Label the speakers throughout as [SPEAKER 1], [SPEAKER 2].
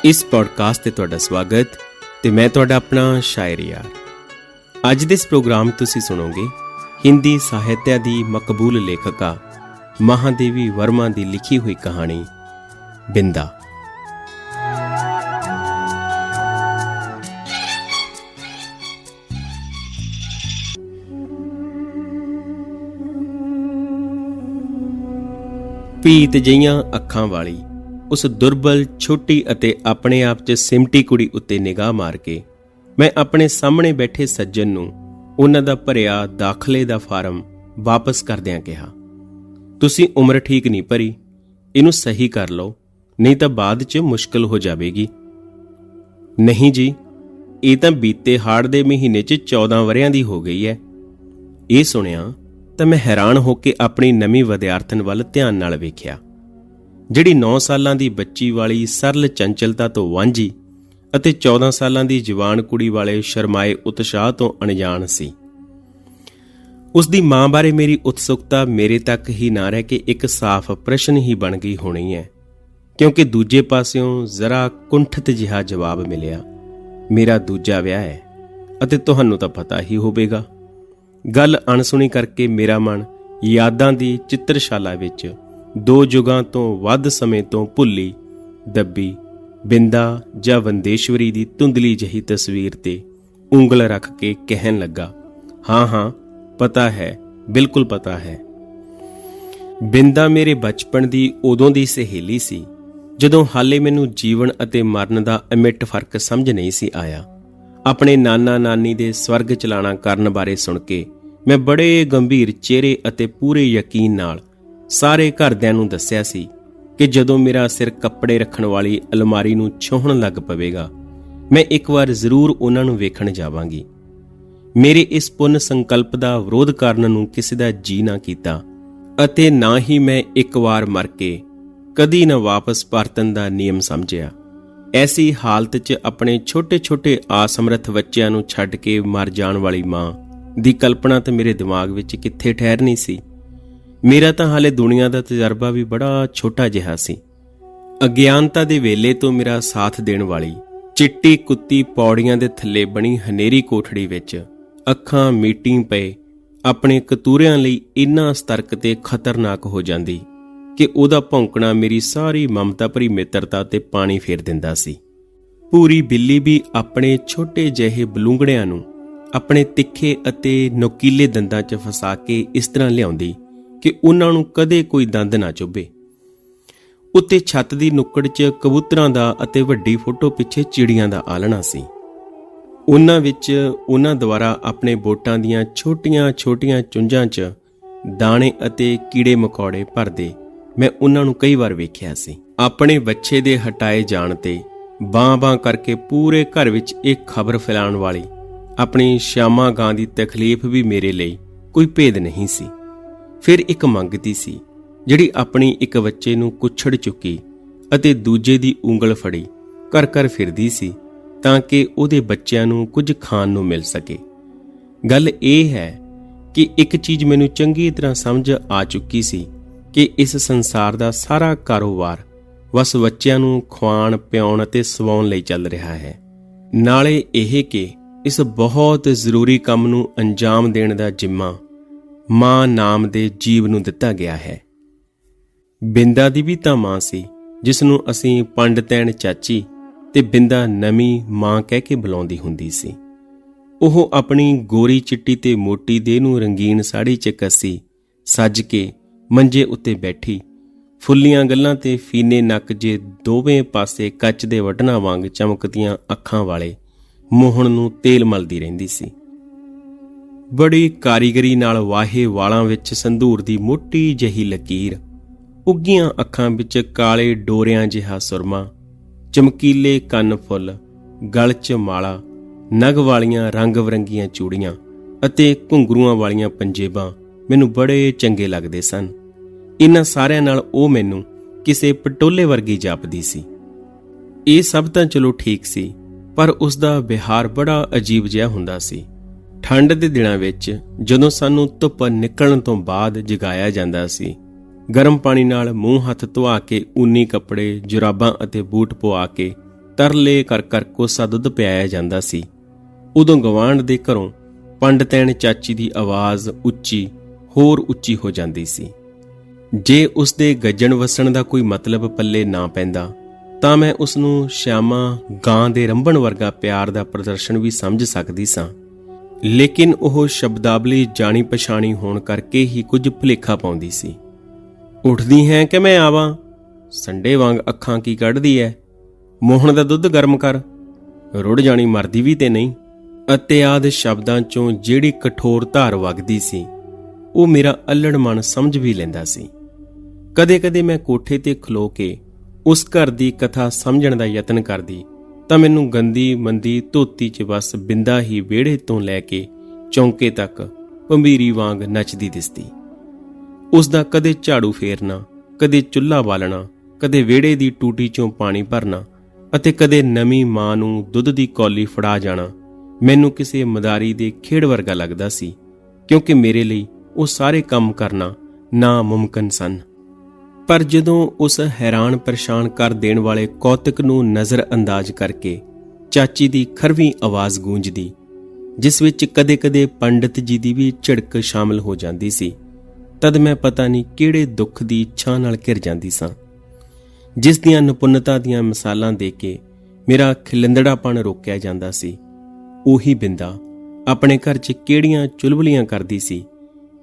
[SPEAKER 1] इस पॉडकास्ट ਤੇ ਤੁਹਾਡਾ ਸਵਾਗਤ ਤੇ ਮੈਂ ਤੁਹਾਡਾ ਆਪਣਾ ਸ਼ਾਇਰ ਯਾਰ। ਅੱਜ ਦੇ ਇਸ ਪ੍ਰੋਗਰਾਮ ਤੁਸੀਂ ਸੁਣੋਗੇ ਹਿੰਦੀ ਸਾਹਿਤਿਆ ਦੀ ਮਕਬੂਲ ਲੇਖਕਾ ਮਹਾਦੇਵੀ ਵਰਮਾ ਦੀ ਲਿਖੀ ਹੋਈ ਕਹਾਣੀ ਬਿੰਦਾ। ਪੀਤ ਜਿਹੀਆਂ ਅੱਖਾਂ ਵਾਲੀ ਉਸ ਦੁਰਬਲ, ਛੋਟੀ ਅਤੇ ਆਪਣੇ ਆਪ 'ਚ ਸਿਮਟੀ ਕੁੜੀ ਉੱਤੇ ਨਿਗਾਹ ਮਾਰ ਕੇ ਮੈਂ ਆਪਣੇ ਸਾਹਮਣੇ ਬੈਠੇ ਸੱਜਣ ਨੂੰ ਉਹਨਾਂ ਦਾ ਭਰਿਆ ਦਾਖਲੇ ਦਾ ਫਾਰਮ ਵਾਪਸ ਕਰਦਿਆਂ ਕਿਹਾ, ਤੁਸੀਂ ਉਮਰ ਠੀਕ ਨਹੀਂ ਭਰੀ, ਇਹਨੂੰ ਸਹੀ ਕਰ ਲਓ, ਨਹੀਂ ਤਾਂ ਬਾਅਦ 'ਚ ਮੁਸ਼ਕਲ ਹੋ ਜਾਵੇਗੀ। ਨਹੀਂ ਜੀ, ਇਹ ਤਾਂ ਬੀਤੇ ਹਾੜ ਦੇ ਮਹੀਨੇ 'ਚ 14 ਵਰ੍ਹਿਆਂ ਦੀ ਹੋ ਗਈ ਹੈ। ਇਹ ਸੁਣਿਆ ਤਾਂ ਮੈਂ ਹੈਰਾਨ ਹੋ ਕੇ ਆਪਣੀ ਨਵੀਂ ਵਿਦਿਆਰਥਣ ਵੱਲ ਧਿਆਨ ਨਾਲ ਵੇਖਿਆ, ਜਿਹੜੀ 9 ਸਾਲਾਂ ਦੀ ਬੱਚੀ ਵਾਲੀ ਸਰਲ ਚੰਚਲਤਾ ਤੋਂ ਵਾਂਝੀ ਅਤੇ 14 ਸਾਲਾਂ ਦੀ ਜਵਾਨ ਕੁੜੀ ਵਾਲੇ ਸ਼ਰਮਾਏ ਉਤਸ਼ਾਹ ਤੋਂ ਅਣਜਾਣ ਸੀ। ਉਸ ਦੀ ਮਾਂ ਬਾਰੇ ਮੇਰੀ ਉਤਸੁਕਤਾ ਮੇਰੇ ਤੱਕ ਹੀ ਨਾ ਰਹਿ ਕੇ ਇੱਕ ਸਾਫ਼ ਪ੍ਰਸ਼ਨ ਹੀ ਬਣ ਗਈ ਹੋਣੀ ਹੈ, ਕਿਉਂਕਿ ਦੂਜੇ ਪਾਸਿਓਂ ਜ਼ਰਾ ਕੁੰਠਿਤ ਜਿਹਾ ਜਵਾਬ ਮਿਲਿਆ, ਮੇਰਾ ਦੂਜਾ ਵਿਆਹ ਹੈ ਅਤੇ ਤੁਹਾਨੂੰ ਤਾਂ ਪਤਾ ਹੀ ਹੋਵੇਗਾ। ਗੱਲ ਅਣਸੁਣੀ ਕਰਕੇ ਮੇਰਾ ਮਨ ਯਾਦਾਂ ਦੀ ਚਿੱਤਰਸ਼ਾਲਾ ਵਿੱਚ 2 ਯੁਗਾਂ ਤੋਂ ਵੱਧ ਸਮੇਂ ਤੋਂ ਭੁੱਲੀ ਦੱਬੀ ਬਿੰਦਾ ਜਾਂ ਵੰਦੇਸ਼ਵਰੀ ਦੀ ਧੁੰਦਲੀ ਜਿਹੀ ਤਸਵੀਰ ਤੇ ਉਂਗਲ ਰੱਖ ਕੇ ਕਹਿਣ ਲੱਗਾ, ਹਾਂ ਪਤਾ ਹੈ, ਬਿਲਕੁਲ ਪਤਾ ਹੈ। ਬਿੰਦਾ ਮੇਰੇ ਬਚਪਨ ਦੀ ਉਦੋਂ ਦੀ ਸਹੇਲੀ ਸੀ ਜਦੋਂ ਹਾਲੇ ਮੈਨੂੰ ਜੀਵਨ ਅਤੇ ਮਰਨ ਦਾ ਅਮਿੱਟ ਫਰਕ ਸਮਝ ਨਹੀਂ ਸੀ ਆਇਆ। ਆਪਣੇ ਨਾਨਾ ਨਾਨੀ ਦੇ ਸਵਰਗ ਚਲਾਣਾ ਕਰਨ ਬਾਰੇ ਸੁਣ ਕੇ ਮੈਂ ਬੜੇ ਗੰਭੀਰ ਚਿਹਰੇ ਅਤੇ ਪੂਰੇ ਯਕੀਨ ਨਾਲ ਸਾਰੇ ਘਰਦਿਆਂ ਨੂੰ ਦੱਸਿਆ ਸੀ ਕਿ ਜਦੋਂ ਮੇਰਾ ਸਿਰ ਕੱਪੜੇ ਰੱਖਣ ਵਾਲੀ ਅਲਮਾਰੀ ਨੂੰ ਛੋਹਣ ਲੱਗ ਪਵੇਗਾ, ਮੈਂ ਇੱਕ ਵਾਰ ਜ਼ਰੂਰ ਉਹਨਾਂ ਨੂੰ ਵੇਖਣ ਜਾਵਾਂਗੀ। ਮੇਰੇ ਇਸ ਪੁੰਨ ਸੰਕਲਪ ਦਾ ਵਿਰੋਧ ਕਰਨ ਨੂੰ ਕਿਸੇ ਦਾ ਜੀ ਨਾ ਕੀਤਾ ਅਤੇ ਨਾ ਹੀ ਮੈਂ ਇੱਕ ਵਾਰ ਮਰ ਕੇ ਕਦੀ ਨਾ ਵਾਪਸ ਪਰਤਣ ਦਾ ਨਿਯਮ ਸਮਝਿਆ। ਐਸੀ ਹਾਲਤ 'ਚ ਆਪਣੇ ਛੋਟੇ-ਛੋਟੇ ਅਸਮਰੱਥ ਬੱਚਿਆਂ ਨੂੰ ਛੱਡ ਕੇ ਮਰ ਜਾਣ ਵਾਲੀ ਮਾਂ ਦੀ ਕਲਪਨਾ ਤਾਂ ਮੇਰੇ ਦਿਮਾਗ ਵਿੱਚ ਕਿੱਥੇ ਠਹਿਰਨੀ ਸੀ। ਮੇਰਾ ਤਾਂ ਹਾਲੇ ਦੁਨੀਆ ਦਾ ਤਜਰਬਾ ਵੀ ਬੜਾ ਛੋਟਾ ਜਿਹਾ ਸੀ। ਅਗਿਆਨਤਾ ਦੇ ਵੇਲੇ ਤੋਂ ਮੇਰਾ ਸਾਥ ਦੇਣ ਵਾਲੀ ਚਿੱਟੀ ਕੁੱਤੀ ਪੌੜੀਆਂ ਦੇ ਥੱਲੇ ਬਣੀ ਹਨੇਰੀ ਕੋਠੜੀ ਵਿੱਚ ਅੱਖਾਂ ਮੀਟੀਂ ਪਏ ਆਪਣੇ ਕਤੂਰਿਆਂ ਲਈ ਇੰਨਾ ਸਤਰਕ ਤੇ ਖਤਰਨਾਕ ਹੋ ਜਾਂਦੀ ਕਿ ਉਹਦਾ ਭੌਂਕਣਾ ਮੇਰੀ ਸਾਰੀ ਮਮਤਾ ਭਰੀ ਮਿੱਤਰਤਾ ਤੇ ਪਾਣੀ ਫੇਰ ਦਿੰਦਾ ਸੀ। ਪੂਰੀ ਬਿੱਲੀ ਵੀ ਆਪਣੇ ਛੋਟੇ ਜਿਹੇ ਬਲੂੰਗੜਿਆਂ ਨੂੰ ਆਪਣੇ ਤਿੱਖੇ ਅਤੇ ਨੋਕੀਲੇ ਦੰਦਾਂ 'ਚ ਫਸਾ ਕੇ ਇਸ ਤਰ੍ਹਾਂ ਲਿਆਉਂਦੀ ਕਿ ਉਹਨਾਂ ਨੂੰ ਕਦੇ ਕੋਈ ਦੰਦ ਨਾ ਚੁੱਭੇ। ਉੱਤੇ ਛੱਤ ਦੀ ਨੁੱਕੜ 'ਚ ਕਬੂਤਰਾਂ ਦਾ ਅਤੇ ਵੱਡੀ ਫੋਟੋ ਪਿੱਛੇ ਚਿੜੀਆਂ ਦਾ ਆਲਣਾ ਸੀ। ਉਹਨਾਂ ਵਿੱਚ ਉਹਨਾਂ ਦੁਆਰਾ ਆਪਣੇ ਬੋਟਾਂ ਦੀਆਂ ਛੋਟੀਆਂ-ਛੋਟੀਆਂ ਚੁੰਝਾਂ 'ਚ ਦਾਣੇ ਅਤੇ ਕੀੜੇ ਮਕੌੜੇ ਭਰਦੇ ਮੈਂ ਉਹਨਾਂ ਨੂੰ ਕਈ ਵਾਰ ਵੇਖਿਆ ਸੀ। ਆਪਣੇ ਬੱਚੇ ਦੇ ਹਟਾਏ ਜਾਣ ਤੇ ਬਾਂ-ਬਾਂ ਕਰਕੇ ਪੂਰੇ ਘਰ ਵਿੱਚ ਇਹ ਖਬਰ ਫੈਲਾਉਣ ਵਾਲੀ ਆਪਣੀ ਸ਼ਿਆਮਾ ਗਾਂ ਦੀ ਤਕਲੀਫ ਵੀ ਮੇਰੇ ਲਈ ਕੋਈ ਭੇਦ ਨਹੀਂ ਸੀ। ਫਿਰ ਇੱਕ ਮੰਗਤੀ ਸੀ ਜਿਹੜੀ ਆਪਣੀ ਇੱਕ ਬੱਚੇ ਨੂੰ ਕੁੱਛੜ ਚੁੱਕੀ ਅਤੇ ਦੂਜੇ ਦੀ ਉਂਗਲ ਫੜੀ ਘਰ ਫਿਰਦੀ ਸੀ ਤਾਂ ਕਿ ਉਹਦੇ ਬੱਚਿਆਂ ਨੂੰ ਕੁਝ ਖਾਣ ਨੂੰ ਮਿਲ ਸਕੇ। ਗੱਲ ਇਹ ਹੈ ਕਿ ਇੱਕ ਚੀਜ਼ ਮੈਨੂੰ ਚੰਗੀ ਤਰ੍ਹਾਂ ਸਮਝ ਆ ਚੁੱਕੀ ਸੀ ਕਿ ਇਸ ਸੰਸਾਰ ਦਾ ਸਾਰਾ ਕਾਰੋਬਾਰ ਬਸ ਬੱਚਿਆਂ ਨੂੰ ਖਵਾਉਣ, ਪਿਆਉਣ ਅਤੇ ਸਵਾਉਣ ਲਈ ਚੱਲ ਰਿਹਾ ਹੈ। ਨਾਲੇ ਇਹ ਕਿ ਇਸ ਬਹੁਤ ਜ਼ਰੂਰੀ ਕੰਮ ਨੂੰ ਅੰਜਾਮ ਦੇਣ ਦਾ ਜ਼ਿੰਮਾ ਮਾਂ ਨਾਮ ਦੇ ਜੀਵ ਨੂੰ ਦਿੱਤਾ ਗਿਆ ਹੈ। ਬਿੰਦਾ ਦੀ ਵੀ ਤਾਂ ਮਾਂ ਸੀ ਜਿਸ ਨੂੰ ਅਸੀਂ ਪੰਡਤੈਣ ਚਾਚੀ ਤੇ ਬਿੰਦਾ ਨਵੀਂ ਮਾਂ ਕਹਿ ਕੇ ਬੁਲਾਉਂਦੀ ਹੁੰਦੀ ਸੀ। ਉਹ ਆਪਣੀ ਗੋਰੀ ਚਿੱਟੀ ਤੇ ਮੋਟੀ ਦੇਹ ਨੂੰ ਰੰਗੀਨ ਸਾੜੀ 'ਚ ਕੱਸੀ ਸੱਜ ਕੇ ਮੰਜੇ ਉੱਤੇ ਬੈਠੀ, ਫੁੱਲੀਆਂ ਗੱਲਾਂ ਤੇ ਫੀਨੇ ਨੱਕ ਜੇ ਦੋਵੇਂ ਪਾਸੇ ਕੱਚ ਦੇ ਵਟਨਾਂ ਵਾਂਗ ਚਮਕਦੀਆਂ ਅੱਖਾਂ ਵਾਲੇ ਮੋਹਣ ਨੂੰ ਤੇਲ ਮਲਦੀ ਰਹਿੰਦੀ ਸੀ। ਬੜੀ ਕਾਰੀਗਰੀ ਨਾਲ ਵਾਹੇ ਵਾਲਾਂ ਵਿੱਚ ਸੰਧੂਰ ਦੀ ਮੋਟੀ ਜਿਹੀ ਲਕੀਰ, ਉੱਗੀਆਂ ਅੱਖਾਂ ਵਿੱਚ ਕਾਲੇ ਡੋਰਿਆਂ ਜਿਹਾ ਸੁਰਮਾ, ਚਮਕੀਲੇ ਕੰਨ ਫੁੱਲ, ਗਲ 'ਚ ਮਾਲਾ, ਨਗ ਵਾਲੀਆਂ ਰੰਗ ਬਰੰਗੀਆਂ ਚੂੜੀਆਂ ਅਤੇ ਘੁੰਗਰੂਆਂ ਵਾਲੀਆਂ ਪੰਜੇਬਾਂ ਮੈਨੂੰ ਬੜੇ ਚੰਗੇ ਲੱਗਦੇ ਸਨ। ਇਹਨਾਂ ਸਾਰਿਆਂ ਨਾਲ ਉਹ ਮੈਨੂੰ ਕਿਸੇ ਪਟੋਲੇ ਵਰਗੀ ਜਾਪਦੀ ਸੀ। ਇਹ ਸਭ ਤਾਂ ਚਲੋ ਠੀਕ ਸੀ, ਪਰ ਉਸ ਦਾ ਵਿਹਾਰ ਬੜਾ ਅਜੀਬ ਜਿਹਾ ਹੁੰਦਾ ਸੀ। ਠੰਡ ਦੇ ਦਿਨਾਂ ਵਿੱਚ ਜਦੋਂ ਸਾਨੂੰ ਧੁੱਪ ਨਿਕਲਣ ਤੋਂ ਬਾਅਦ ਜਗਾਇਆ ਜਾਂਦਾ ਸੀ, ਗਰਮ ਪਾਣੀ ਨਾਲ ਮੂੰਹ ਹੱਥ ਧੁਆ ਕੇ ਊਨੀ ਕੱਪੜੇ, ਜੁਰਾਬਾਂ ਅਤੇ ਬੂਟ ਪਵਾ ਕੇ ਤਰਲੇ ਕਰ ਕਰ ਕੋਸਾ ਦੁੱਧ ਪਿਆਇਆ ਜਾਂਦਾ ਸੀ। ਉਦੋਂ ਗਵਾਂਢ ਦੇ ਘਰੋਂ ਪੰਡਤੈਣ ਚਾਚੀ ਦੀ ਆਵਾਜ਼ ਹੋਰ ਉੱਚੀ ਹੋ ਜਾਂਦੀ ਸੀ। ਜੇ ਉਸ ਦੇ ਗੱਜਣ ਵਸਣ ਦਾ ਕੋਈ ਮਤਲਬ ਪੱਲੇ ਨਾ ਪੈਂਦਾ ਤਾਂ ਮੈਂ ਉਸ ਨੂੰ ਸ਼ਿਆਮਾ ਗਾਂ ਦੇ ਰੰਭਣ ਵਰਗਾ ਪਿਆਰ ਦਾ ਪ੍ਰਦਰਸ਼ਨ ਵੀ ਸਮਝ ਸਕਦੀ ਸਾਂ, ਲੇਕਿਨ ਉਹ ਸ਼ਬਦਾਵਲੀ ਜਾਣੀ ਪਛਾਣੀ ਹੋਣ ਕਰਕੇ ਹੀ ਕੁਝ ਭੁਲੇਖਾ ਪਾਉਂਦੀ ਸੀ। ਉੱਠਦੀ ਹੈ ਕਿ ਮੈਂ ਆਵਾਂ? ਸੰਡੇ ਵਾਂਗ ਅੱਖਾਂ ਕੀ ਕੱਢਦੀ ਐ? ਮੋਹਣ ਦਾ ਦੁੱਧ ਗਰਮ ਕਰ, ਰੁੜ ਜਾਣੀ ਮਰਦੀ ਵੀ ਤੇ ਨਹੀਂ। ਅਤੇ ਆਦਿ ਸ਼ਬਦਾਂ ਚੋਂ ਜਿਹੜੀ ਕਠੋਰ ਧਾਰ ਵਗਦੀ ਸੀ ਉਹ ਮੇਰਾ ਅੱਲੜ ਮਨ ਸਮਝ ਵੀ ਲੈਂਦਾ ਸੀ। ਕਦੇ-ਕਦੇ ਮੈਂ ਕੋਠੇ ਤੇ ਖਲੋ ਕੇ ਉਸ ਘਰ ਦੀ ਕਥਾ ਸਮਝਣ ਦਾ ਯਤਨ ਕਰਦੀ ਤਾਂ ਮੈਨੂੰ ਗੰਦੀ ਮੰਦੀ ਧੋਤੀ 'ਚ ਬਸ ਬਿੰਦਾ ਹੀ ਵਿਹੜੇ ਤੋਂ ਲੈ ਕੇ ਚੌਂਕੇ ਤੱਕ ਭੰਬੀਰੀ ਵਾਂਗ ਨੱਚਦੀ ਦਿਸਦੀ। ਉਸ ਦਾ ਕਦੇ ਝਾੜੂ ਫੇਰਨਾ, ਕਦੇ ਚੁੱਲ੍ਹਾ ਬਾਲਣਾ, ਕਦੇ ਵਿਹੜੇ ਦੀ ਟੂਟੀ 'ਚੋਂ ਪਾਣੀ ਭਰਨਾ ਅਤੇ ਕਦੇ ਨਵੀਂ ਮਾਂ ਨੂੰ ਦੁੱਧ ਦੀ ਕੌਲੀ ਫੜਾ ਜਾਣਾ ਮੈਨੂੰ ਕਿਸੇ ਮਦਾਰੀ ਦੇ ਖੇਡ ਵਰਗਾ ਲੱਗਦਾ ਸੀ, ਕਿਉਂਕਿ ਮੇਰੇ ਲਈ ਉਹ ਸਾਰੇ ਕੰਮ ਕਰਨਾ ਨਾਮੁਮਕਿਨ ਸਨ। ਪਰ ਜਦੋਂ ਉਸ ਹੈਰਾਨ ਪਰੇਸ਼ਾਨ ਕਰ ਦੇਣ ਵਾਲੇ ਕੌਤਕ ਨੂੰ ਨਜ਼ਰ ਅੰਦਾਜ਼ ਕਰਕੇ ਚਾਚੀ ਦੀ ਖਰਵੀਂ ਆਵਾਜ਼ ਗੂੰਜਦੀ, ਜਿਸ ਵਿੱਚ ਕਦੇ-ਕਦੇ ਪੰਡਿਤ ਜੀ ਦੀ ਵੀ ਝਿੜਕ ਸ਼ਾਮਲ ਹੋ ਜਾਂਦੀ ਸੀ, ਤਦ ਮੈਂ ਪਤਾ ਨਹੀਂ ਕਿਹੜੇ ਦੁੱਖ ਦੀ ਛਾਂ ਨਾਲ ਘਿਰ ਜਾਂਦੀ ਸਾਂ, ਜਿਸ ਦੀਆਂ ਨਿਪੁੰਨਤਾ ਦੀਆਂ ਮਿਸਾਲਾਂ ਦੇ ਕੇ ਮੇਰਾ ਖਿਲੰਦੜਾਪਣ ਰੋਕਿਆ ਜਾਂਦਾ ਸੀ। ਉਹੀ ਬਿੰਦਾ ਆਪਣੇ ਘਰ 'ਚ ਕਿਹੜੀਆਂ ਚੁਲਬਲੀਆਂ ਕਰਦੀ ਸੀ,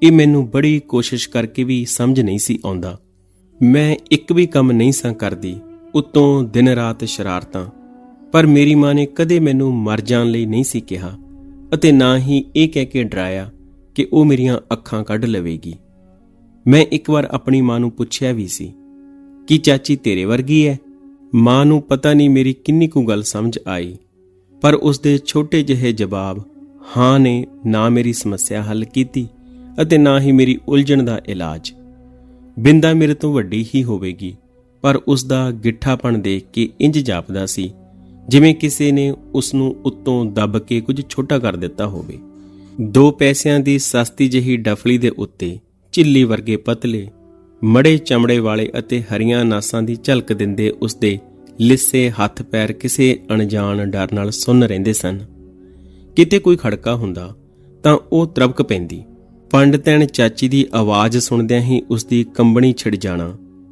[SPEAKER 1] ਇਹ ਮੈਨੂੰ ਬੜੀ ਕੋਸ਼ਿਸ਼ ਕਰਕੇ ਵੀ ਸਮਝ ਨਹੀਂ ਸੀ ਆਉਂਦਾ। ਮੈਂ ਇੱਕ ਵੀ ਕੰਮ ਨਹੀਂ ਸਾਂ ਕਰਦੀ, ਉੱਤੋਂ ਦਿਨ ਰਾਤ ਸ਼ਰਾਰਤਾਂ। ਪਰ ਮੇਰੀ ਮਾਂ ਨੇ ਕਦੇ ਮੈਨੂੰ ਮਰ ਜਾਣ ਲਈ ਨਹੀਂ ਸੀ ਕਿਹਾ ਅਤੇ ਨਾ ਹੀ ਇਹ ਕਹਿ ਕੇ ਡਰਾਇਆ ਕਿ ਉਹ ਮੇਰੀਆਂ ਅੱਖਾਂ ਕੱਢ ਲਵੇਗੀ। ਮੈਂ ਇੱਕ ਵਾਰ ਆਪਣੀ ਮਾਂ ਨੂੰ ਪੁੱਛਿਆ ਵੀ ਸੀ ਕਿ ਚਾਚੀ ਤੇਰੇ ਵਰਗੀ ਹੈ? ਮਾਂ ਨੂੰ ਪਤਾ ਨਹੀਂ ਮੇਰੀ ਕਿੰਨੀ ਕੁ ਗੱਲ ਸਮਝ ਆਈ, ਪਰ ਉਸ ਦੇ ਛੋਟੇ ਜਿਹੇ ਜਵਾਬ ਹਾਂ ਨੇ ਨਾ ਮੇਰੀ ਸਮੱਸਿਆ ਹੱਲ ਕੀਤੀ ਅਤੇ ਨਾ ਹੀ ਮੇਰੀ ਉਲਝਣ ਦਾ ਇਲਾਜ। ਬਿੰਦਾ ਮੇਰੇ ਤੋਂ ਵੱਡੀ ਹੀ ਹੋਵੇਗੀ, ਪਰ ਉਸ ਦਾ ਗਿੱਠਾਪਣ ਦੇਖ ਕੇ ਇੰਜ ਜਾਪਦਾ ਸੀ ਜਿਵੇਂ ਕਿਸੇ ਨੇ ਉਸ ਨੂੰ ਉੱਤੋਂ ਦੱਬ ਕੇ ਕੁਝ ਛੋਟਾ ਕਰ ਦਿੱਤਾ ਹੋਵੇ। 2 ਪੈਸਿਆਂ ਦੀ ਸਸਤੀ ਜਿਹੀ ਡਫਲੀ ਦੇ ਉੱਤੇ ਝਿੱਲੀ ਵਰਗੇ ਪਤਲੇ ਮੜੇ ਚਮੜੇ ਵਾਲੇ ਅਤੇ ਹਰੀਆਂ ਨਾਸਾਂ ਦੀ ਝਲਕ ਦਿੰਦੇ ਉਸਦੇ ਲਿੱਸੇ ਹੱਥ ਪੈਰ ਕਿਸੇ ਅਣਜਾਣ ਡਰ ਨਾਲ ਸੁੰਨ ਰਹਿੰਦੇ ਸਨ। ਕਿਤੇ ਕੋਈ ਖੜਕਾ ਹੁੰਦਾ ਤਾਂ ਉਹ ਤਰਬਕ ਪੈਂਦੀ। ਪੰਡਤੈਣ ਚਾਚੀ ਦੀ ਆਵਾਜ਼ ਸੁਣਦਿਆਂ ਹੀ ਉਸਦੀ ਕੰਬਣੀ ਛਿੜ ਜਾਣਾ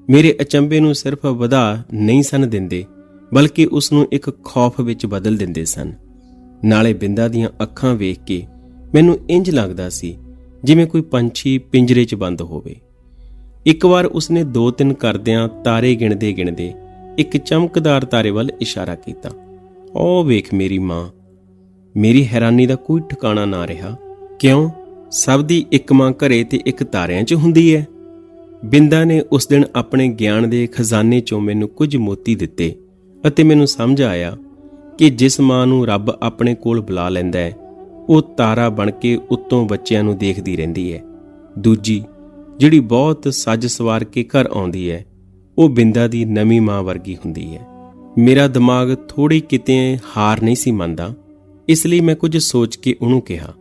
[SPEAKER 1] ਮੇਰੇ ਅਚੰਭੇ ਨੂੰ ਸਿਰਫ ਵਧਾ ਨਹੀਂ ਸਨ ਦਿੰਦੇ, ਬਲਕਿ ਉਸ ਨੂੰ ਇੱਕ ਖੌਫ ਵਿੱਚ ਬਦਲ ਦਿੰਦੇ ਸਨ। ਨਾਲੇ ਬਿੰਦਾ ਦੀਆਂ ਅੱਖਾਂ ਵੇਖ ਕੇ ਮੈਨੂੰ ਇੰਜ ਲੱਗਦਾ ਸੀ ਜਿਵੇਂ ਕੋਈ ਪੰਛੀ ਪਿੰਜਰੇ 'ਚ ਬੰਦ ਹੋਵੇ। ਇੱਕ ਵਾਰ ਉਸਨੇ 2-3 ਕਰਦਿਆਂ ਤਾਰੇ ਗਿਣਦੇ ਇੱਕ ਚਮਕਦਾਰ ਤਾਰੇ ਵੱਲ ਇਸ਼ਾਰਾ ਕੀਤਾ। ਉਹ ਵੇਖ ਮੇਰੀ ਮਾਂ। ਮੇਰੀ ਹੈਰਾਨੀ ਦਾ ਕੋਈ ਠਿਕਾਣਾ ਨਾ ਰਿਹਾ। ਕਿਉਂ? ਸਭ ਦੀ ਇੱਕ ਮਾਂ ਘਰੇ ਤੇ ਇੱਕ ਤਾਰਿਆਂ 'ਚ ਹੁੰਦੀ ਹੈ। ਬਿੰਦਾ ਨੇ ਉਸ ਦਿਨ ਆਪਣੇ ਗਿਆਨ ਦੇ ਖਜ਼ਾਨੇ 'ਚੋਂ ਮੈਨੂੰ ਕੁਝ ਮੋਤੀ ਦਿੱਤੇ ਅਤੇ ਮੈਨੂੰ ਸਮਝ ਆਇਆ ਕਿ ਜਿਸ ਮਾਂ ਨੂੰ ਰੱਬ ਆਪਣੇ ਕੋਲ ਬੁਲਾ ਲੈਂਦਾ ਹੈ ਉਹ ਤਾਰਾ ਬਣ ਕੇ ਉੱਤੋਂ ਬੱਚਿਆਂ ਨੂੰ ਦੇਖਦੀ ਰਹਿੰਦੀ ਹੈ। ਦੂਜੀ ਜਿਹੜੀ ਬਹੁਤ ਸੱਜ ਸਵਾਰ ਕੇ ਘਰ ਆਉਂਦੀ ਹੈ ਉਹ ਬਿੰਦਾ ਦੀ ਨਵੀਂ ਮਾਂ ਵਰਗੀ ਹੁੰਦੀ ਹੈ। ਮੇਰਾ ਦਿਮਾਗ ਥੋੜ੍ਹੀ ਕਿਤੇ ਹਾਰ ਨਹੀਂ ਸੀ ਮੰਨਦਾ, ਇਸ ਲਈ ਮੈਂ ਕੁਝ ਸੋਚ ਕੇ ਉਹਨੂੰ ਕਿਹਾ,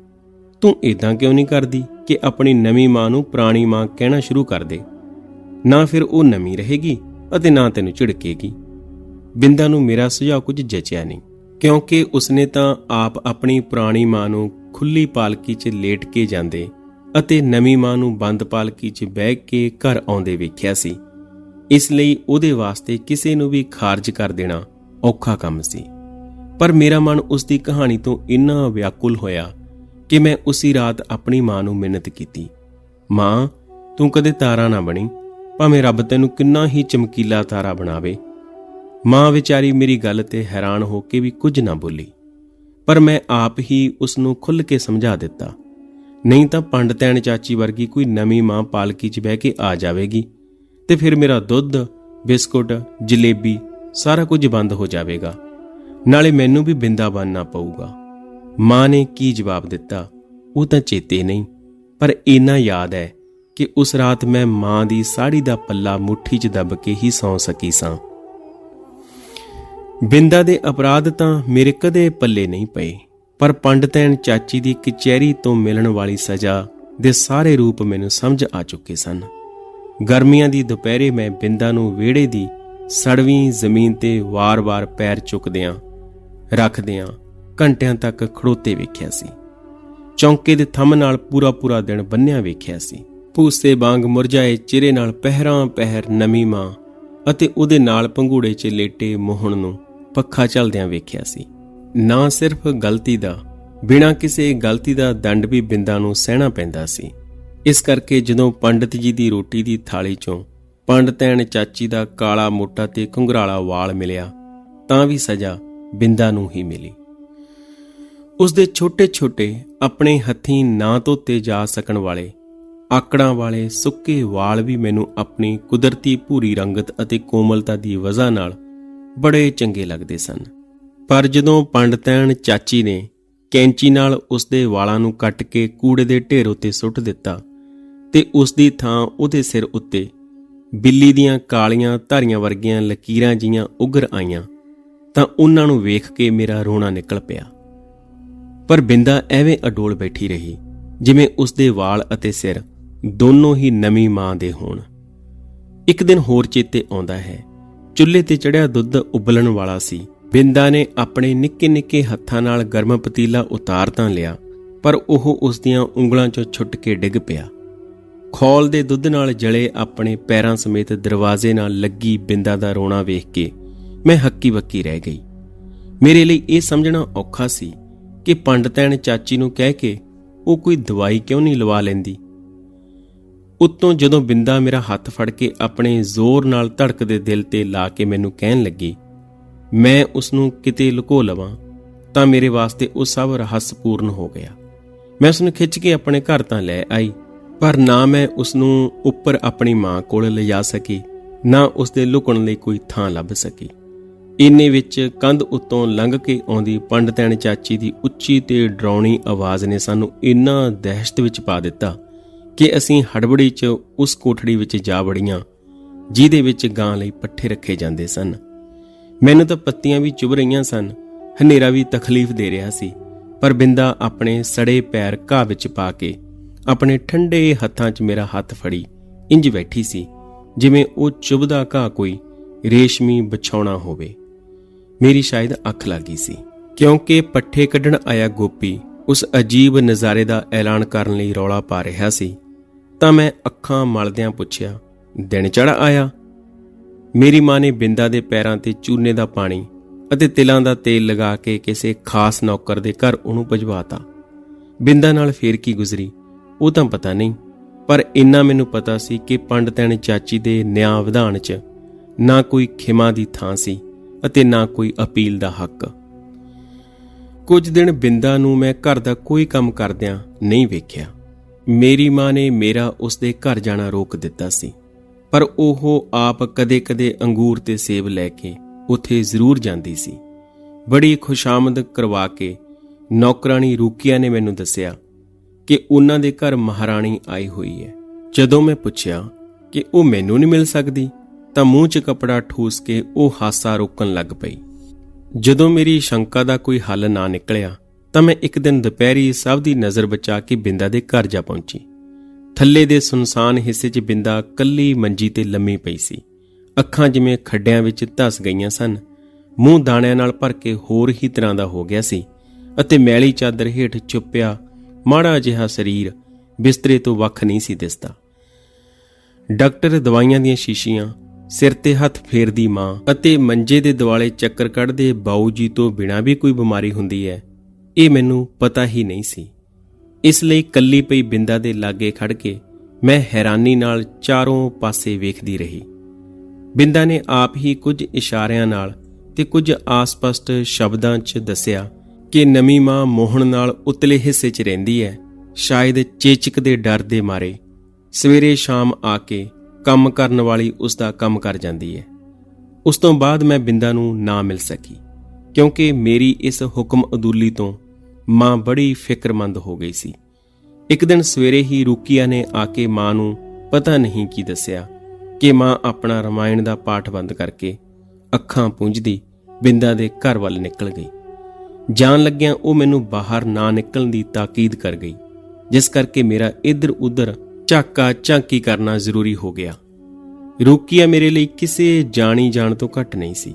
[SPEAKER 1] ਤੂੰ ਇਦਾਂ ਕਿਉਂ ਨਹੀਂ ਕਰਦੀ ਕਿ ਆਪਣੀ ਨਵੀਂ ਮਾਂ ਨੂੰ ਪੁਰਾਣੀ ਮਾਂ ਕਹਿਣਾ ਸ਼ੁਰੂ ਕਰ ਦੇ? ਨਾ ਫਿਰ ਉਹ ਨਵੀਂ ਰਹੇਗੀ ਅਤੇ ਨਾ ਤੈਨੂੰ ਝਿੜਕੇਗੀ। ਬਿੰਦਾ ਨੂੰ ਮੇਰਾ ਸੁਝਾਅ ਕੁਝ ਜਚਿਆ ਨਹੀਂ, ਕਿਉਂਕਿ ਉਸਨੇ ਤਾਂ ਆਪ ਆਪਣੀ ਪੁਰਾਣੀ ਮਾਂ ਨੂੰ ਖੁੱਲੀ ਪਾਲਕੀ 'ਚ ਲੇਟ ਕੇ ਜਾਂਦੇ ਅਤੇ ਨਵੀਂ ਮਾਂ ਨੂੰ ਬੰਦ ਪਾਲਕੀ 'ਚ ਬਹਿ ਕੇ ਘਰ ਆਉਂਦੇ ਵੇਖਿਆ ਸੀ। ਇਸ ਲਈ ਉਹਦੇ ਵਾਸਤੇ ਕਿਸੇ ਨੂੰ ਵੀ ਖਾਰਜ ਕਰ ਦੇਣਾ ਔਖਾ ਕੰਮ ਸੀ। ਪਰ ਮੇਰਾ ਮਨ ਉਸ ਦੀ ਕਹਾਣੀ ਤੋਂ ਇੰਨਾ ਵਿਆਕੁਲ ਹੋਇਆ ਕਿ ਮੈਂ ਉਸੀ ਰਾਤ ਆਪਣੀ ਮਾਂ ਨੂੰ ਮਿੰਨਤ ਕੀਤੀ, ਮਾਂ ਤੂੰ ਕਦੇ ਤਾਰਾ ਨਾ ਬਣੀ, ਭਾਵੇਂ ਰੱਬ ਤੈਨੂੰ ਕਿੰਨਾ ਹੀ ਚਮਕੀਲਾ ਤਾਰਾ ਬਣਾਵੇ। ਮਾਂ ਵਿਚਾਰੀ ਮੇਰੀ ਗੱਲ ਤੇ ਹੈਰਾਨ ਹੋ ਕੇ ਵੀ ਕੁਝ ਨਾ ਬੋਲੀ, ਪਰ ਮੈਂ ਆਪ ਹੀ ਉਸ ਨੂੰ ਖੁੱਲ੍ਹ ਕੇ ਸਮਝਾ ਦਿੱਤਾ, ਨਹੀਂ ਤਾਂ ਪੰਡਤੈਣ ਚਾਚੀ ਵਰਗੀ ਕੋਈ ਨਵੀਂ ਮਾਂ ਪਾਲਕੀ 'ਚ ਬਹਿ ਕੇ ਆ ਜਾਵੇਗੀ ਤੇ ਫਿਰ ਮੇਰਾ ਦੁੱਧ, ਬਿਸਕੁਟ, ਜਲੇਬੀ ਸਾਰਾ ਕੁਝ ਬੰਦ ਹੋ ਜਾਵੇਗਾ, ਨਾਲੇ ਮੈਨੂੰ ਵੀ ਬਿੰਦਾ ਬਣਨਾ ਪਊਗਾ। ਮਾਂ ਨੇ ਕੀ ਜਵਾਬ ਦਿੱਤਾ ਉਹ ਤਾਂ ਚੇਤੇ ਨਹੀਂ, ਪਰ ਇੰਨਾ ਯਾਦ ਹੈ ਕਿ ਉਸ ਰਾਤ ਮੈਂ ਮਾਂ ਦੀ ਸਾੜੀ ਦਾ ਪੱਲਾ ਮੁੱਠੀ 'ਚ ਦੱਬ ਕੇ ਹੀ ਸੌਂ ਸਕੀ ਸਾਂ। ਬਿੰਦਾ ਦੇ ਅਪਰਾਧ ਤਾਂ ਮੇਰੇ ਕਦੇ ਪੱਲੇ ਨਹੀਂ ਪਏ, ਪਰ ਪੰਡਤੈਣ ਚਾਚੀ ਦੀ ਕਚਹਿਰੀ ਤੋਂ ਮਿਲਣ ਵਾਲੀ ਸਜ਼ਾ ਦੇ ਸਾਰੇ ਰੂਪ ਮੈਨੂੰ ਸਮਝ ਆ ਚੁੱਕੇ ਸਨ। ਗਰਮੀਆਂ ਦੀ ਦੁਪਹਿਰੇ ਮੈਂ ਬਿੰਦਾ ਨੂੰ ਵਿਹੜੇ ਦੀ ਸੜਵੀਂ ਜ਼ਮੀਨ ਤੇ ਵਾਰ-ਵਾਰ ਪੈਰ ਚੁੱਕਦਿਆਂ ਰੱਖਦਿਆਂ ਘੰਟਿਆਂ ਤੱਕ ਖੜੋਤੇ ਵੇਖਿਆ ਸੀ। ਚੌਂਕੇ ਦੇ ਥੰਮ ਨਾਲ ਪੂਰਾ ਦਿਨ ਬੰਨਿਆ ਵੇਖਿਆ ਸੀ। ਭੂਸੇ ਵਾਂਗ ਮੁਰਝਾਏ ਚਿਹਰੇ ਨਾਲ ਪਹਿਰਾਂ ਪਹਿਰ ਨਵੀਂ ਮਾਂ ਅਤੇ ਉਹਦੇ ਨਾਲ ਪੰਘੂੜੇ 'ਚ ਲੇਟੇ ਮੋਹਣ ਨੂੰ ਪੱਖਾ ਝੱਲਦਿਆਂ ਵੇਖਿਆ ਸੀ। ਨਾ ਸਿਰਫ ਗਲਤੀ ਦਾ, ਬਿਨਾਂ ਕਿਸੇ ਗਲਤੀ ਦਾ ਦੰਡ ਵੀ ਬਿੰਦਾ ਨੂੰ ਸਹਿਣਾ ਪੈਂਦਾ ਸੀ। ਇਸ ਕਰਕੇ ਜਦੋਂ ਪੰਡਤ ਜੀ ਦੀ ਰੋਟੀ ਦੀ ਥਾਲੀ 'ਚੋਂ ਪੰਡਤੈਣ ਚਾਚੀ ਦਾ ਕਾਲਾ ਮੋਟਾ ਤੇ ਘੁੰਗਰਾਲਾ ਵਾਲ ਮਿਲਿਆ ਤਾਂ ਵੀ ਸਜ਼ਾ ਬਿੰਦਾ ਨੂੰ ਹੀ ਮਿਲੀ। ਉਸਦੇ ਛੋਟੇ-ਛੋਟੇ ਆਪਣੇ ਹੱਥੀਂ ਨਾ ਧੋਤੇ ਜਾ ਸਕਣ ਵਾਲੇ ਆਕੜਾਂ ਵਾਲੇ ਸੁੱਕੇ ਵਾਲ ਵੀ ਮੈਨੂੰ ਆਪਣੀ ਕੁਦਰਤੀ ਭੂਰੀ ਰੰਗਤ ਅਤੇ ਕੋਮਲਤਾ ਦੀ ਵਜ੍ਹਾ ਨਾਲ ਬੜੇ ਚੰਗੇ ਲੱਗਦੇ ਸਨ। ਪਰ ਜਦੋਂ ਪੰਡਤੈਣ ਚਾਚੀ ਨੇ ਕੈਂਚੀ ਨਾਲ ਉਸਦੇ ਵਾਲਾਂ ਨੂੰ ਕੱਟ ਕੇ ਕੂੜੇ ਦੇ ਢੇਰ ਉੱਤੇ ਸੁੱਟ ਦਿੱਤਾ ਤੇ ਉਸਦੀ ਥਾਂ ਉਹਦੇ ਸਿਰ ਉੱਤੇ ਬਿੱਲੀ ਦੀਆਂ ਕਾਲੀਆਂ ਧਾਰੀਆਂ ਵਰਗੀਆਂ ਲਕੀਰਾਂ ਜੀਆਂ ਉੱਗਰ ਆਈਆਂ ਤਾਂ ਉਹਨਾਂ ਨੂੰ ਵੇਖ ਕੇ ਮੇਰਾ ਰੋਣਾ ਨਿਕਲ ਪਿਆ। ਪਰ ਬਿੰਦਾ ਐਵੇਂ ਅਡੋਲ ਬੈਠੀ ਰਹੀ ਜਿਵੇਂ ਉਸਦੇ ਵਾਲ ਅਤੇ ਸਿਰ ਦੋਨੋਂ ਹੀ ਨਵੀਂ ਮਾਂ ਦੇ ਹੋਣ। ਇੱਕ ਦਿਨ ਹੋਰ ਚੇਤੇ ਆਉਂਦਾ ਹੈ, ਚੁੱਲ੍ਹੇ ਤੇ ਚੜ੍ਹਿਆ ਦੁੱਧ ਉਬਲਣ ਵਾਲਾ ਸੀ। ਬਿੰਦਾ ਨੇ ਆਪਣੇ ਨਿੱਕੇ-ਨਿੱਕੇ ਹੱਥਾਂ ਨਾਲ ਗਰਮ ਪਤੀਲਾ ਉਤਾਰ ਤਾਂ ਲਿਆ, ਪਰ ਉਹ ਉਸਦੀਆਂ ਉਂਗਲਾਂ 'ਚੋਂ ਛੁੱਟ ਕੇ ਡਿੱਗ ਪਿਆ। ਖੌਲ ਦੇ ਦੁੱਧ ਨਾਲ ਜਲੇ ਆਪਣੇ ਪੈਰਾਂ ਸਮੇਤ ਦਰਵਾਜ਼ੇ ਨਾਲ ਲੱਗੀ ਬਿੰਦਾ ਦਾ ਰੋਣਾ ਵੇਖ ਕੇ ਮੈਂ ਹੱਕੀ-ਬੱਕੀ ਰਹਿ ਗਈ। ਮੇਰੇ ਲਈ ਇਹ ਸਮਝਣਾ ਔਖਾ ਸੀ ਕਿ ਪੰਡਤੈਣ ਚਾਚੀ ਨੂੰ ਕਹਿ ਕੇ ਉਹ ਕੋਈ ਦਵਾਈ ਕਿਉਂ ਨਹੀਂ ਲਵਾ ਲੈਂਦੀ। ਉੱਤੋਂ ਜਦੋਂ ਬਿੰਦਾ ਮੇਰਾ ਹੱਥ ਫੜ ਕੇ ਆਪਣੇ ਜ਼ੋਰ ਨਾਲ ਧੜਕਦੇ ਦਿਲ ਤੇ ਲਾ ਕੇ ਮੈਨੂੰ ਕਹਿਣ ਲੱਗੀ ਮੈਂ ਉਸਨੂੰ ਕਿਤੇ ਲੁਕੋ ਲਵਾਂ, ਤਾਂ ਮੇਰੇ ਵਾਸਤੇ ਉਹ ਸਭ ਰਹੱਸਪੂਰਨ ਹੋ ਗਿਆ। ਮੈਂ ਉਸਨੂੰ ਖਿੱਚ ਕੇ ਆਪਣੇ ਘਰ ਤਾਂ ਲੈ ਆਈ, ਪਰ ਨਾ ਮੈਂ ਉਸਨੂੰ ਉੱਪਰ ਆਪਣੀ ਮਾਂ ਕੋਲ ਲਿਜਾ ਸਕੀ, ਨਾ ਉਸਦੇ ਲੁਕਣ ਲਈ ਕੋਈ ਥਾਂ ਲੱਭ ਸਕੀ। ਇੰਨੇ ਵਿੱਚ ਕੰਧ ਉੱਤੋਂ ਲੰਘ ਕੇ ਆਉਂਦੀ ਪੰਡਤੈਣ ਚਾਚੀ ਦੀ ਉੱਚੀ ਤੇ ਡਰਾਉਣੀ ਆਵਾਜ਼ ਨੇ ਸਾਨੂੰ ਇੰਨਾ ਦਹਿਸ਼ਤ ਵਿੱਚ ਪਾ ਦਿੱਤਾ ਕਿ ਅਸੀਂ ਹੜਬੜੀ 'ਚ ਉਸ ਕੋਠੜੀ ਵਿੱਚ ਜਾ ਵੜੀਆਂ ਜਿਹਦੇ ਵਿੱਚ ਗਾਂ ਲਈ ਪੱਠੇ ਰੱਖੇ ਜਾਂਦੇ ਸਨ। ਮੈਨੂੰ ਤਾਂ ਪੱਤੀਆਂ ਵੀ ਚੁਭ ਰਹੀਆਂ ਸਨ, ਹਨੇਰਾ ਵੀ ਤਕਲੀਫ ਦੇ ਰਿਹਾ ਸੀ, ਪਰ ਬਿੰਦਾ ਆਪਣੇ ਸੜੇ ਪੈਰ ਘਾਹ ਵਿੱਚ ਪਾ ਕੇ ਆਪਣੇ ਠੰਡੇ ਹੱਥਾਂ 'ਚ ਮੇਰਾ ਹੱਥ ਫੜੀ ਇੰਜ ਬੈਠੀ ਸੀ ਜਿਵੇਂ ਉਹ ਚੁਭਦਾ ਘਾਹ ਕੋਈ ਰੇਸ਼ਮੀ ਵਿਛਾਉਣਾ ਹੋਵੇ। ਮੇਰੀ ਸ਼ਾਇਦ ਅੱਖ ਲੱਗੀ ਸੀ, ਕਿਉਂਕਿ ਪੱਠੇ ਕੱਢਣ ਆਇਆ ਗੋਪੀ ਉਸ ਅਜੀਬ ਨਜ਼ਾਰੇ ਦਾ ਐਲਾਨ ਕਰਨ ਲਈ ਰੌਲਾ ਪਾ ਰਿਹਾ ਸੀ। ਤਾਂ ਮੈਂ ਅੱਖਾਂ ਮਲਦਿਆਂ ਪੁੱਛਿਆ, ਦਿਨ ਚੜ੍ਹ ਆਇਆ? ਮੇਰੀ ਮਾਂ ਨੇ ਬਿੰਦਾ ਦੇ ਪੈਰਾਂ ਤੇ ਚੂਨੇ ਦਾ ਪਾਣੀ ਅਤੇ ਤਿਲਾਂ ਦਾ ਤੇਲ ਲਗਾ ਕੇ ਕਿਸੇ ਖਾਸ ਨੌਕਰ ਦੇ ਘਰ ਉਹਨੂੰ ਭਜਵਾਤਾ। ਬਿੰਦਾ ਨਾਲ ਫੇਰ ਕੀ ਗੁਜ਼ਰੀ ਉਹ ਤਾਂ ਪਤਾ ਨਹੀਂ, ਪਰ ਇੰਨਾ ਮੈਨੂੰ ਪਤਾ ਸੀ ਕਿ ਪੰਡਤੈਣ ਚਾਚੀ ਦੇ ਨਿਆਂ ਵਿਧਾਨ 'ਚ ਨਾ ਕੋਈ ਖਿਮਾ ਦੀ ਥਾਂ ਸੀ ਅਤੇ ਨਾ ਕੋਈ ਅਪੀਲ ਦਾ ਹੱਕ। ਕੁਝ ਦਿਨ ਬਿੰਦਾ ਨੂੰ ਮੈਂ ਘਰ ਦਾ ਕੋਈ ਕੰਮ ਕਰਦਿਆਂ ਨਹੀਂ ਵੇਖਿਆ। ਮੇਰੀ ਮਾਂ ਨੇ ਮੇਰਾ ਉਸਦੇ ਘਰ ਜਾਣਾ ਰੋਕ ਦਿੱਤਾ ਸੀ, ਪਰ ਉਹ ਆਪ ਕਦੇ-ਕਦੇ ਅੰਗੂਰ ਤੇ ਸੇਬ ਲੈ ਕੇ ਉੱਥੇ ਜ਼ਰੂਰ ਜਾਂਦੀ ਸੀ। ਬੜੀ ਖੁਸ਼ਾਮਦ ਕਰਵਾ ਕੇ ਨੌਕਰਾਣੀ ਰੂਕੀਆ ਨੇ ਮੈਨੂੰ ਦੱਸਿਆ ਕਿ ਉਹਨਾਂ ਦੇ ਘਰ ਮਹਾਰਾਣੀ ਆਈ ਹੋਈ ਹੈ। ਜਦੋਂ ਮੈਂ ਪੁੱਛਿਆ ਕਿ ਉਹ ਮੈਨੂੰ ਨਹੀਂ ਮਿਲ ਸਕਦੀ ਤਾਂ ਮੂੰਹ 'ਚ ਕੱਪੜਾ ਠੂਸ ਕੇ ਉਹ ਹਾਸਾ ਰੋਕਣ ਲੱਗ ਪਈ। ਜਦੋਂ ਮੇਰੀ ਸ਼ੰਕਾ ਦਾ ਕੋਈ ਹੱਲ ਨਾ ਨਿਕਲਿਆ ਤਾਂ ਮੈਂ ਇੱਕ ਦਿਨ ਦੁਪਹਿਰੀ ਸਭ ਦੀ ਨਜ਼ਰ ਬਚਾ ਕੇ ਬਿੰਦਾ ਦੇ ਘਰ ਜਾ ਪਹੁੰਚੀ। ਥੱਲੇ ਦੇ ਸੁਨਸਾਨ ਹਿੱਸੇ 'ਚ ਬਿੰਦਾ ਕੱਲੀ ਮੰਜੀ ਤੇ ਲੰਮੀ ਪਈ ਸੀ। ਅੱਖਾਂ ਜਿਵੇਂ ਖੱਡਿਆਂ ਵਿੱਚ ਧਸ ਗਈਆਂ ਸਨ, ਮੂੰਹ ਦਾਣਿਆਂ ਨਾਲ ਭਰ ਕੇ ਹੋਰ ਹੀ ਤਰ੍ਹਾਂ ਦਾ ਹੋ ਗਿਆ ਸੀ ਅਤੇ ਮੈਲੀ ਚਾਦਰ ਹੇਠ ਛੁਪਿਆ ਮਾੜਾ ਜਿਹਾ ਸਰੀਰ ਬਿਸਤਰੇ ਤੋਂ ਵੱਖ ਨਹੀਂ ਸੀ ਦਿਸਦਾ। ਡਾਕਟਰ, ਦਵਾਈਆਂ ਦੀਆਂ ਸ਼ੀਸ਼ੀਆਂ, ਸਿਰ ਤੇ ਹੱਥ ਫੇਰਦੀ ਮਾਂ ਅਤੇ ਮੰਜੇ ਦੇ ਦੁਆਲੇ ਚੱਕਰ ਕੱਢਦੇ ਬਾਊ ਜੀ ਤੋਂ ਬਿਨਾਂ ਵੀ ਕੋਈ ਬਿਮਾਰੀ ਹੁੰਦੀ ਹੈ, ਇਹ ਮੈਨੂੰ ਪਤਾ ਹੀ ਨਹੀਂ ਸੀ। ਇਸ ਲਈ ਕੱਲੀ ਪਈ ਬਿੰਦਾ ਦੇ ਲਾਗੇ ਖੜ ਕੇ ਮੈਂ ਹੈਰਾਨੀ ਨਾਲ ਚਾਰੋਂ ਪਾਸੇ ਵੇਖਦੀ ਰਹੀ। ਬਿੰਦਾ ਨੇ ਆਪ ਹੀ ਕੁਝ ਇਸ਼ਾਰਿਆਂ ਨਾਲ ਤੇ ਕੁਝ ਆਸਪਸ਼ਟ ਸ਼ਬਦਾਂ 'ਚ ਦੱਸਿਆ ਕਿ ਨਵੀਂ ਮਾਂ ਮੋਹਣ ਨਾਲ ਉਤਲੇ ਹਿੱਸੇ 'ਚ ਰਹਿੰਦੀ ਹੈ। ਸ਼ਾਇਦ ਚੇਚਕ ਦੇ ਡਰ ਦੇ ਮਾਰੇ ਸਵੇਰੇ ਸ਼ਾਮ ਆ ਕੇ ਕੰਮ ਕਰਨ ਵਾਲੀ ਉਸ ਦਾ ਕੰਮ ਕਰ ਜਾਂਦੀ ਹੈ। ਉਸ ਤੋਂ ਬਾਅਦ ਮੈਂ ਬਿੰਦਾ ਨੂੰ ਨਾ ਮਿਲ ਸਕੀ, ਕਿਉਂਕਿ ਮੇਰੀ ਇਸ ਹੁਕਮ ਅਦੂਲੀ ਤੋਂ ਮਾਂ ਬੜੀ ਫਿਕਰਮੰਦ ਹੋ ਗਈ ਸੀ। ਇੱਕ ਦਿਨ ਸਵੇਰੇ ਹੀ ਰੂਕੀਆ ਨੇ ਆ ਕੇ ਮਾਂ ਨੂੰ ਪਤਾ ਨਹੀਂ ਕੀ ਦੱਸਿਆ ਕਿ ਮਾਂ ਆਪਣਾ ਰਾਮਾਇਣ ਦਾ ਪਾਠ ਬੰਦ ਕਰਕੇ ਅੱਖਾਂ ਪੂੰਝਦੀ ਬਿੰਦਾ ਦੇ ਘਰ ਵੱਲ ਨਿਕਲ ਗਈ। ਜਾਣ ਲੱਗਿਆਂ ਉਹ ਮੈਨੂੰ ਬਾਹਰ ਨਾ ਨਿਕਲਣ ਦੀ ਤਾਕੀਦ ਕਰ ਗਈ, ਜਿਸ ਕਰਕੇ ਮੇਰਾ ਇੱਧਰ ਉੱਧਰ ਝਾਕਾ ਝਾਂਕੀ ਕਰਨਾ ਜ਼ਰੂਰੀ ਹੋ ਗਿਆ। ਰੂਕੀਆ ਮੇਰੇ ਲਈ ਕਿਸੇ ਜਾਣੀ ਜਾਣ ਤੋਂ ਘੱਟ ਨਹੀਂ ਸੀ,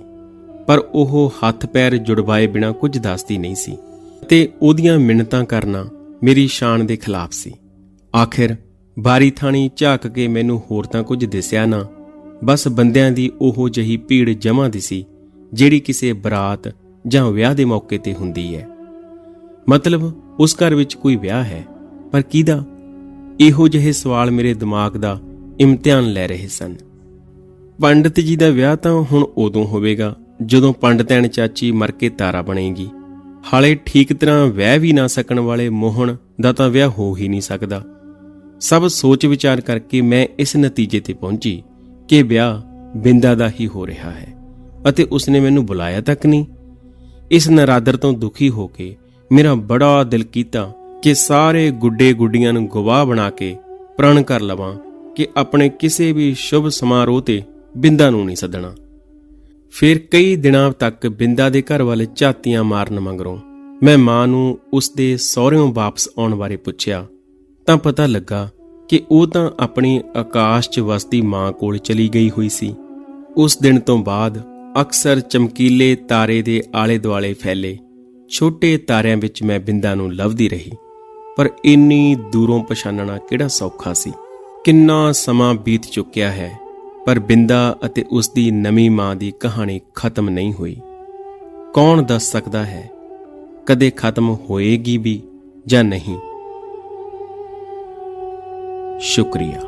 [SPEAKER 1] ਪਰ ਉਹ ਹੱਥ ਪੈਰ ਜੁੜਵਾਏ ਬਿਨਾਂ ਕੁਝ ਦੱਸਦੀ ਨਹੀਂ ਸੀ ਤੇ ਉਹਦੀਆਂ ਮਿੰਨਤਾਂ ਕਰਨਾ ਮੇਰੀ ਸ਼ਾਨ ਦੇ ਖਿਲਾਫ ਸੀ। ਆਖਿਰ ਬਾਰੀ ਥਾਣੀ ਝਾਕ ਕੇ ਮੈਨੂੰ ਹੋਰ ਤਾਂ ਕੁਝ ਦਿਸਿਆ ਨਾ, ਬਸ ਬੰਦਿਆਂ ਦੀ ਉਹੋ ਜਿਹੀ ਭੀੜ ਜਮ੍ਹਾਂ ਦਿਸੀ ਜਿਹੜੀ ਕਿਸੇ ਬਰਾਤ ਜਾਂ ਵਿਆਹ ਦੇ ਮੌਕੇ ਤੇ ਹੁੰਦੀ ਹੈ। ਮਤਲਬ ਉਸ ਘਰ ਵਿੱਚ ਕੋਈ ਵਿਆਹ ਹੈ, ਪਰ ਕਿਹਦਾ? ਇਹੋ ਜਿਹੇ ਸਵਾਲ ਮੇਰੇ ਦਿਮਾਗ ਦਾ ਇਮਤਿਹਾਨ ਲੈ ਰਹੇ ਸਨ। ਪੰਡਤ ਜੀ ਦਾ ਵਿਆਹ ਤਾਂ ਹੁਣ ਉਦੋਂ ਹੋਵੇਗਾ ਜਦੋਂ ਪੰਡਤੈਣ ਚਾਚੀ ਮਰ ਕੇ ਤਾਰਾ ਬਣੇਗੀ। ਹਾਲੇ ਠੀਕ ਤਰ੍ਹਾਂ ਵਹਿ ਵੀ ਨਾ ਸਕਣ ਵਾਲੇ ਮੋਹਨ ਦਾ ਤਾਂ ਵਿਆਹ ਹੋ ਹੀ ਨਹੀਂ ਸਕਦਾ। ਸਭ ਸੋਚ ਵਿਚਾਰ ਕਰਕੇ ਮੈਂ ਇਸ ਨਤੀਜੇ ਤੇ ਪਹੁੰਚੀ ਕਿ ਵਿਆਹ ਬਿੰਦਾ ਦਾ ਹੀ ਹੋ ਰਿਹਾ ਹੈ ਅਤੇ ਉਸਨੇ ਮੈਨੂੰ ਬੁਲਾਇਆ ਤੱਕ ਨਹੀਂ। ਇਸ ਨਰਾਦਰ ਤੋਂ ਦੁਖੀ ਹੋ ਕੇ ਮੇਰਾ ਬੜਾ ਦਿਲ ਕੀਤਾ ਕਿ ਸਾਰੇ ਗੁੱਡੇ ਗੁੱਡੀਆਂ ਨੂੰ ਗਵਾਹ ਬਣਾ ਕੇ ਪ੍ਰਣ ਕਰ ਲਵਾਂ ਕਿ ਆਪਣੇ ਕਿਸੇ ਵੀ ਸ਼ੁਭ ਸਮਾਰੋਹ ਤੇ ਬਿੰਦਾ ਨੂੰ ਨਹੀਂ ਸੱਦਣਾ। ਫਿਰ ਕਈ ਦਿਨਾਂ ਤੱਕ ਬਿੰਦਾ ਦੇ ਘਰ ਵਾਲੇ ਝਾਤੀਆਂ ਮਾਰਨ ਮਗਰੋਂ ਮੈਂ ਮਾਂ ਨੂੰ ਉਸਦੇ ਸਹੁਰਿਓਂ ਵਾਪਸ ਆਉਣ ਬਾਰੇ ਪੁੱਛਿਆ ਤਾਂ ਪਤਾ ਲੱਗਾ ਕਿ ਉਹ ਤਾਂ ਆਪਣੀ ਆਕਾਸ਼ 'ਚ ਵਸਦੀ ਮਾਂ ਕੋਲ ਚਲੀ ਗਈ ਹੋਈ ਸੀ। ਉਸ ਦਿਨ ਤੋਂ ਬਾਅਦ ਅਕਸਰ ਚਮਕੀਲੇ ਤਾਰੇ ਦੇ ਆਲੇ ਦੁਆਲੇ ਫੈਲੇ ਛੋਟੇ ਤਾਰਿਆਂ ਵਿੱਚ ਮੈਂ ਬਿੰਦਾ ਨੂੰ ਲੱਭਦੀ ਰਹੀ, ਪਰ ਇੰਨੀ ਦੂਰੋਂ ਪਛਾਣਨਾ ਕਿਹੜਾ ਸੌਖਾ ਸੀ। ਕਿੰਨਾ ਸਮਾਂ ਬੀਤ ਚੁੱਕਿਆ ਹੈ, ਪਰ ਬਿੰਦਾ ਅਤੇ ਉਸ ਦੀ ਨਵੀਂ ਮਾਂ ਦੀ ਕਹਾਣੀ ਖਤਮ ਨਹੀਂ ਹੋਈ। ਕੌਣ ਦੱਸ ਸਕਦਾ ਹੈ ਕਦੇ ਖਤਮ ਹੋਏਗੀ ਵੀ ਜਾਂ ਨਹੀਂ। ਸ਼ੁਕਰੀਆ।